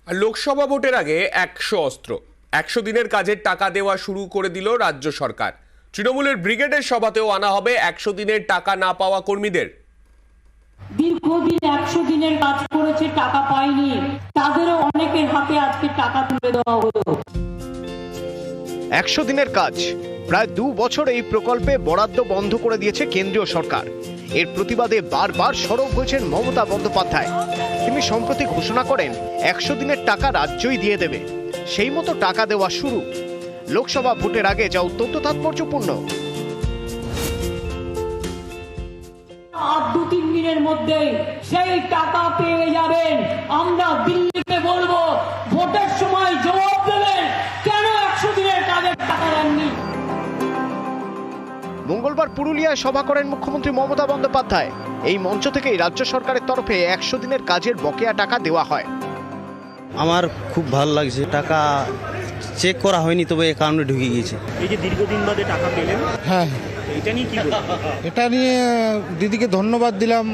আর লোকসভা ভোটের আগে 100 অস্ত্র 100 দিনের কাজের টাকা দেওয়া শুরু করে দিল রাজ্য সরকার। তৃণমূলের ব্রিগেডের সভাতেও আনা হবে 100 দিনের টাকা না পাওয়া কর্মীদের। দীর্ঘদিন 100 দিনের কাজ করেছে, টাকা পায়নি, তাদেরও অনেকের হাতে আজকে টাকা তুলে দেওয়া হলো। 100 দিনের কাজ প্রায় 2 বছর এই প্রকল্পে বরাদ্দ বন্ধ করে দিয়েছে কেন্দ্রীয় সরকার। এর প্রতিবাদে বারবার সরব হয়েছেন মমতা বন্দ্যোপাধ্যায়। তিনি সম্প্রতি ঘোষণা করেন 100 দিনের টাকা রাজ্যই দিয়ে দেবে। সেই মতো টাকা দেওয়া শুরু লোকসভা ভোটের আগে, যা অত্যন্ত তাৎপর্যপূর্ণ। আর 2-3 দিনের মধ্যে সেই টাকা পেয়ে যাবেন। আমরা দিল্লিকে বলবো, ভোটের সময় জবাব দেবেন কেন 100 দিনের কাজের টাকা দেননি। মঙ্গলবার পুরুলিয়ায় সভা করেন মুখ্যমন্ত্রী মমতা বন্দ্যোপাধ্যায়। এই মঞ্চ থেকেই রাজ্য সরকারের তরফে 100 দিনের কাজের বকেয়া টাকা দেওয়া হয়। আমার খুব ভালো লাগছে, টাকা চেক করা হয়নি, তবে অ্যাকাউন্টে ঢুকে গিয়েছে। এই যে দীর্ঘদিন বাদে টাকা পেলেন, হ্যাঁ, এটা নিয়ে কি বলবেন? এটা নিয়ে দিদিকে ধন্যবাদ দিলাম।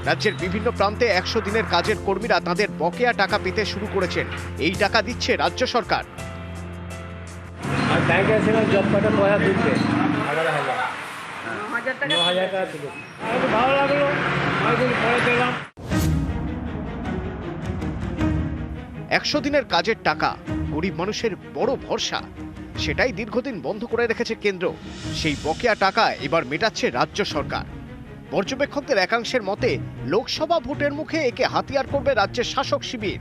রাজ্যের বিভিন্ন প্রান্তে 100 দিনের কাজের কর্মীরা তাদের বকেয়া টাকা পেতে শুরু করেছেন। এই টাকা দিচ্ছে রাজ্য সরকার। আর ব্যাংকে এসে জব কার্ডের পয়সা তুলবে 9,000 টাকা তুলে। ভালো লাগলো, অনেকদিন পরে পেলাম। 100 দিনের কাজের টাকা গরিব মানুষের বড় ভরসা, সেটাই দীর্ঘদিন বন্ধ করে রেখেছে কেন্দ্র। সেই বকেয়া টাকা এবার মেটাচ্ছে রাজ্য সরকার। পর্যবেক্ষকদের একাংশের মতে লোকসভা ভোটের মুখে একে হাতিয়ার করবে রাজ্যের শাসক শিবির।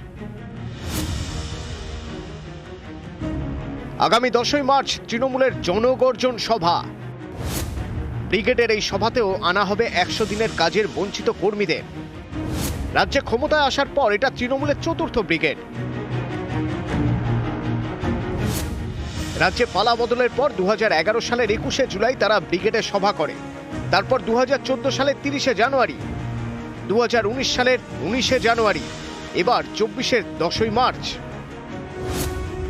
আগামী 10ই মার্চ তৃণমূলের জনগর্জন সভা। ব্রিগেডের এই সভাতেও আনা হবে 100 দিনের কাজের বঞ্চিত কর্মীদের। রাজ্যে ক্ষমতায় আসার পর এটা তৃণমূলের 4র্থ ব্রিগেড। রাজ্যে পালা বদলের পর 2011 সালের 21শে জুলাই তারা ব্রিগেডের সভা করে। তারপর 2014 সালের 30শে জানুয়ারি, 2019 সালের 19শে জানুয়ারি, এবার 24-এর 10ই মার্চ।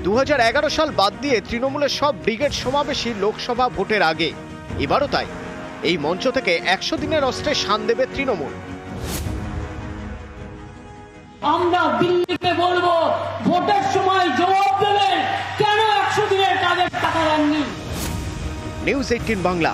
2011 সাল বাদ দিয়ে তৃণমূলের সব ব্রিগেড সমাবেশই লোকসভা ভোটের আগে। এবারও তাই। এই মঞ্চ থেকে 100 দিনের অস্ত্রে শান দেবে তৃণমূল। আমরা দিল্লিকে বলবো, ভোটের সময় জবাব দেবেন কেন 100 দিনের কাজের টাকা দেননি। নিউজ 18 বাংলা।